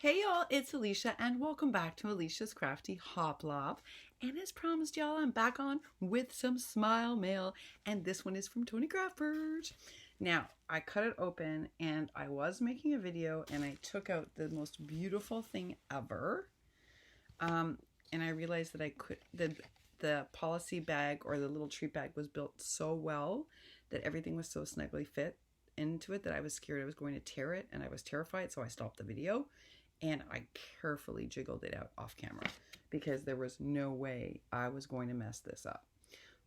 Hey y'all, it's Alicia and welcome back to Alicia's Crafty Hoplop. And as promised y'all, I'm back on with some smile mail and this one is from Toni Craftpurge. Now, I cut it open and I was making a video and I took out the most beautiful thing ever. And I realized that the policy bag or the little treat bag was built so well that everything was so snugly fit into it that I was scared I was going to tear it and I was terrified, so I stopped the video. And I carefully jiggled it out off camera because there was no way I was going to mess this up.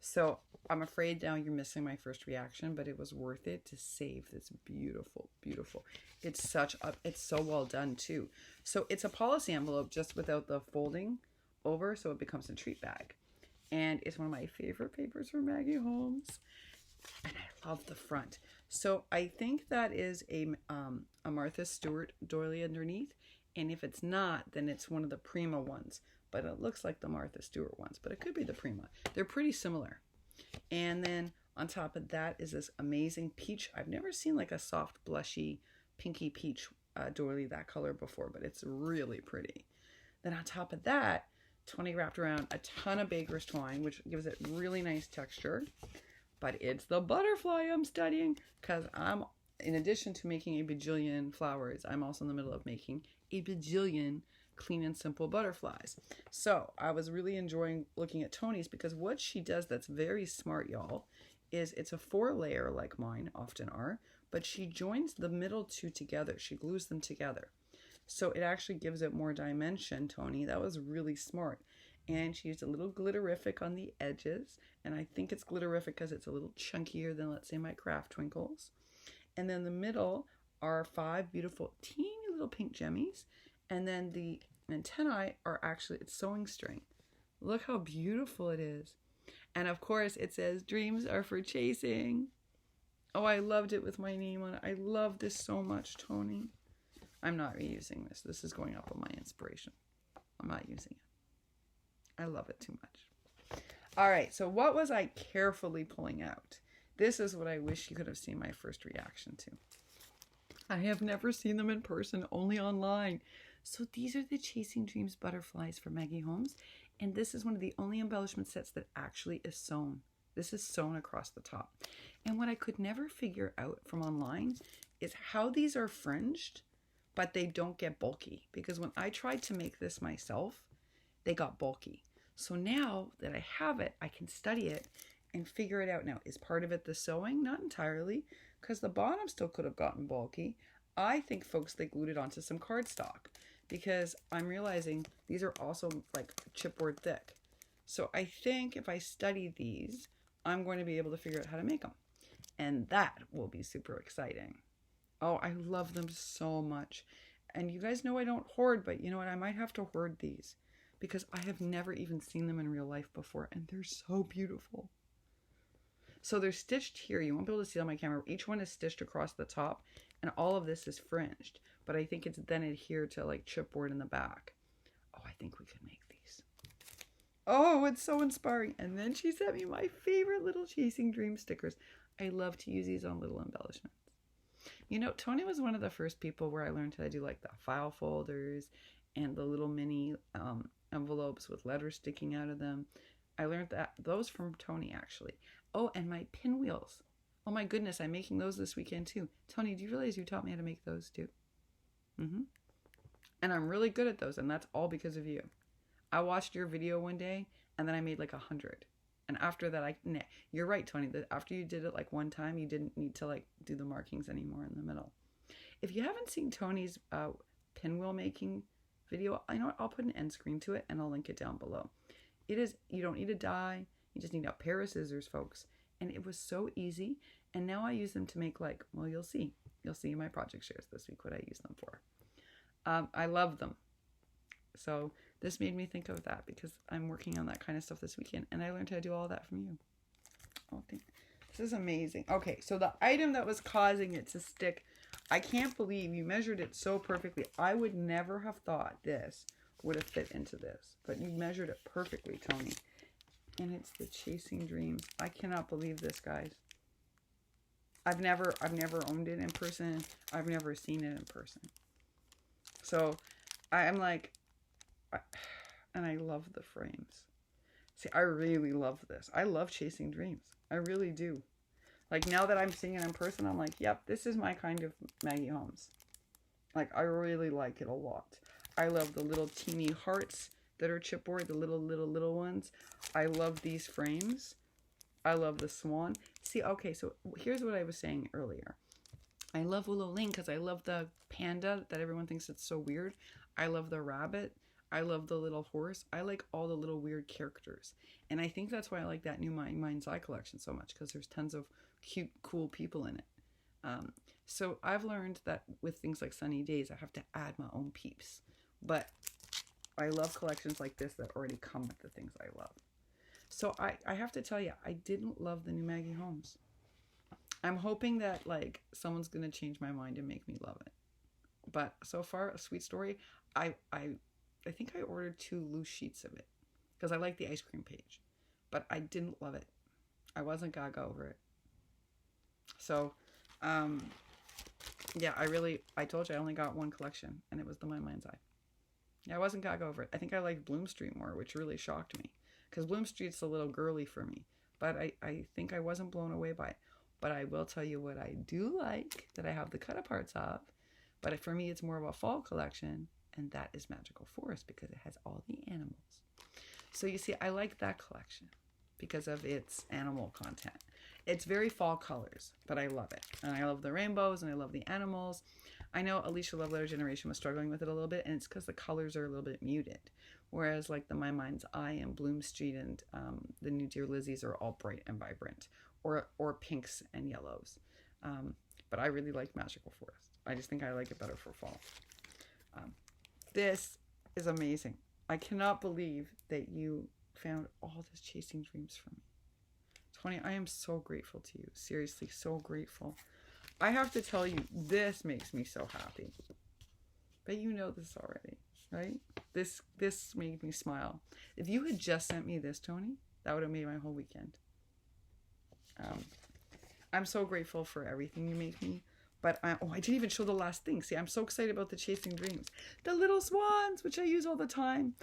So I'm afraid now you're missing my first reaction, but it was worth it to save this beautiful, beautiful. It's so well done too. So it's a policy envelope just without the folding over, so it becomes a treat bag. And it's one of my favorite papers from Maggie Holmes. And I love the front. So I think that is a Martha Stewart doily underneath. And if it's not, then it's one of the Prima ones. But it looks like the Martha Stewart ones. But it could be the Prima. They're pretty similar. And then on top of that is this amazing peach. I've never seen like a soft, blushy, pinky peach doily that color before. But it's really pretty. Then on top of that, Toni wrapped around a ton of baker's twine, which gives it really nice texture. But it's the butterfly I'm studying because in addition to making a bajillion flowers, I'm also in the middle of making a bajillion clean and simple butterflies. So I was really enjoying looking at Toni's because what she does that's very smart, y'all, is it's a 4-layer like mine often are, but she joins the middle two together. She glues them together. So it actually gives it more dimension, Toni. That was really smart. And she used a little glitterific on the edges. And I think it's glitterific because it's a little chunkier than, let's say, my Craft Twinkles. And then the middle are 5 beautiful teeny little pink gemmies. And then the antennae are actually, it's sewing string. Look how beautiful it is. And of course it says, dreams are for chasing. Oh, I loved it with my name on it. I love this so much, Toni. I'm not reusing this. This is going up on my inspiration. I'm not using it. I love it too much. All right, so what was I carefully pulling out? This is what I wish you could have seen my first reaction to. I have never seen them in person, only online. So these are the Chasing Dreams butterflies for Maggie Holmes. And this is one of the only embellishment sets that actually is sewn. This is sewn across the top. And what I could never figure out from online is how these are fringed, but they don't get bulky. Because when I tried to make this myself, they got bulky. So now that I have it, I can study it and figure it out. Now, is part of it the sewing? Not entirely, because the bottom still could have gotten bulky. I think, folks, they glued it onto some cardstock because I'm realizing these are also like chipboard thick. So I think if I study these, I'm going to be able to figure out how to make them. And that will be super exciting. Oh, I love them so much. And you guys know I don't hoard, but you know what? I might have to hoard these because I have never even seen them in real life before. And they're so beautiful. So they're stitched here. You won't be able to see it on my camera. Each one is stitched across the top. And all of this is fringed. But I think it's then adhered to like chipboard in the back. Oh, I think we could make these. Oh, it's so inspiring. And then she sent me my favorite little Chasing Dreams stickers. I love to use these on little embellishments. You know, Toni was one of the first people where I learned how to do like the file folders and the little mini envelopes with letters sticking out of them. I learned those from Toni actually. Oh, and my pinwheels. Oh my goodness, I'm making those this weekend too. Toni, do you realize you taught me how to make those too? And I'm really good at those, and that's all because of you. I watched your video one day, and then I made like 100. And after that, you're right, Toni. After you did it like one time, you didn't need to like do the markings anymore in the middle. If you haven't seen Toni's pinwheel making video, I know I'll put an end screen to it, and I'll link it down below. You don't need a die. You just need a pair of scissors, folks. And it was so easy. And now I use them to make like, well, you'll see. You'll see in my project shares this week what I use them for. I love them. So this made me think of that because I'm working on that kind of stuff this weekend. And I learned how to do all that from you. Oh, this is amazing. Okay, so the item that was causing it to stick, I can't believe you measured it so perfectly. I would never have thought this would have fit into this. But you measured it perfectly, Toni. And it's the Chasing Dreams. I cannot believe this, guys. I've never owned it in person. I've never seen it in person. So I'm like, and I love the frames. See, I really love this. I love chasing dreams. I really do. Like now that I'm seeing it in person, I'm like, yep, this is my kind of Maggie Holmes. Like I really like it a lot. I love the little teeny hearts that are chipboard, the little ones. I love these frames. I love the swan. See, okay, so here's what I was saying earlier. I love Willow Lane because I love the panda that everyone thinks it's so weird. I love the rabbit. I love the little horse. I like all the little weird characters. And I think that's why I like that new Mind's Eye collection so much, because there's tons of cute, cool people in it. So I've learned that with things like Sunny Days, I have to add my own peeps. But I love collections like this that already come with the things I love. So I have to tell you, I didn't love the new Maggie Holmes. I'm hoping that like someone's going to change my mind and make me love it. But so far, a sweet story. I think I ordered 2 loose sheets of it because I like the ice cream page. But I didn't love it. I wasn't gaga over it. So, yeah, I told you I only got one collection, and it was the My Mind's Eye. Yeah, I wasn't gaga over it. I think I liked Bloom Street more, which really shocked me. Because Bloom Street's a little girly for me. But I think I wasn't blown away by it. But I will tell you what I do like, that I have the cut-aparts of. But for me, it's more of a fall collection, and that is Magical Forest, because it has all the animals. So you see, I like that collection because of its animal content. It's very fall colors, but I love it. And I love the rainbows, and I love the animals. I know Alicia Love Letter Generation was struggling with it a little bit, and it's because the colors are a little bit muted. Whereas like the My Mind's Eye and Bloom Street and the new Dear Lizzies are all bright and vibrant, or pinks and yellows. But I really like Magical Forest. I just think I like it better for fall. This is amazing. I cannot believe that you found all this Chasing Dreams for me. Toni, I am so grateful to you. Seriously, so grateful. I have to tell you, this makes me so happy. But you know this already, right? This made me smile. If you had just sent me this, Toni, that would have made my whole weekend. I'm so grateful for everything you make me. But I didn't even show the last thing. See, I'm so excited about the Chasing Dreams. The little swans, which I use all the time.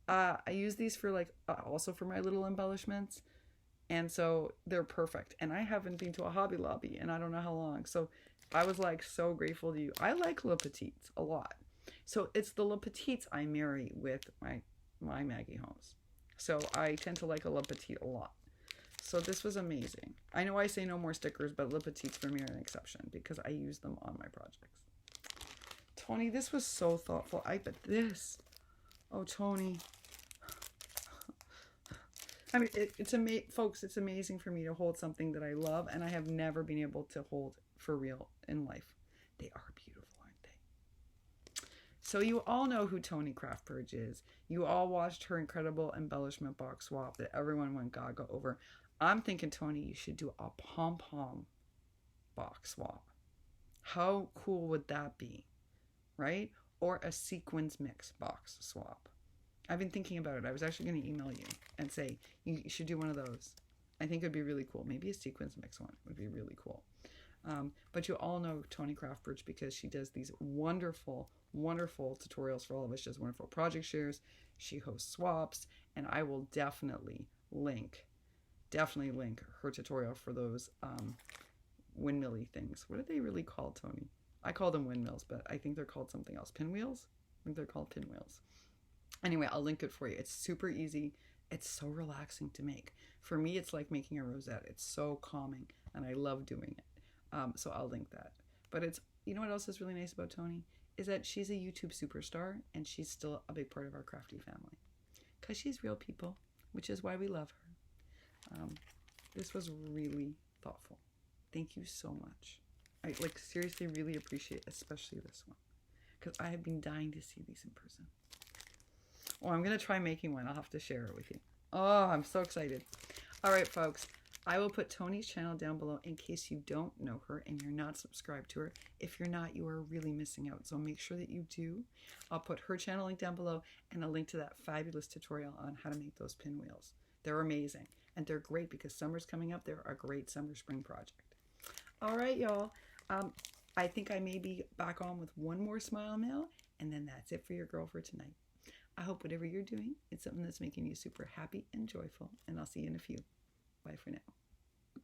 I use these for like, also for my little embellishments. And so they're perfect. And I haven't been to a Hobby Lobby in I don't know how long. So I was like so grateful to you. I like Le Petites a lot. So it's the Le Petites I marry with my Maggie Holmes. So I tend to like a Le Petite a lot. So this was amazing. I know I say no more stickers, but Le Petites for me are an exception because I use them on my projects. Toni, this was so thoughtful. But this, oh Toni. I mean, it's folks, it's amazing for me to hold something that I love and I have never been able to hold for real in life. They are beautiful, aren't they? So you all know who Toni Craftpurge is. You all watched her incredible embellishment box swap that everyone went gaga over. I'm thinking, Toni, you should do a pom-pom box swap. How cool would that be, right? Or a sequins mix box swap. I've been thinking about it. I was actually going to email you and say, you should do one of those. I think it would be really cool. Maybe a sequins mix one would be really cool. But you all know Toni Craftpurge because she does these wonderful, wonderful tutorials for all of us. She does wonderful project shares. She hosts swaps. And I will definitely link her tutorial for those windmilly things. What are they really called, Toni? I call them windmills, but I think they're called something else. Pinwheels? I think they're called pinwheels. Anyway, I'll link it for you. It's super easy. It's so relaxing to make. For me, it's like making a rosette. It's so calming, and I love doing it. So I'll link that. But it's, you know what else is really nice about Toni? Is that she's a YouTube superstar, and she's still a big part of our crafty family. Because she's real people, which is why we love her. This was really thoughtful. Thank you so much. I seriously really appreciate especially this one. Because I have been dying to see these in person. Oh, I'm going to try making one. I'll have to share it with you. Oh, I'm so excited. All right, folks. I will put Toni's channel down below in case you don't know her and you're not subscribed to her. If you're not, you are really missing out. So make sure that you do. I'll put her channel link down below and a link to that fabulous tutorial on how to make those pinwheels. They're amazing. And they're great because summer's coming up. They're a great summer-spring project. All right, y'all. I think I may be back on with one more smile mail. And then that's it for your girl for tonight. I hope whatever you're doing, it's something that's making you super happy and joyful. And I'll see you in a few. Bye for now.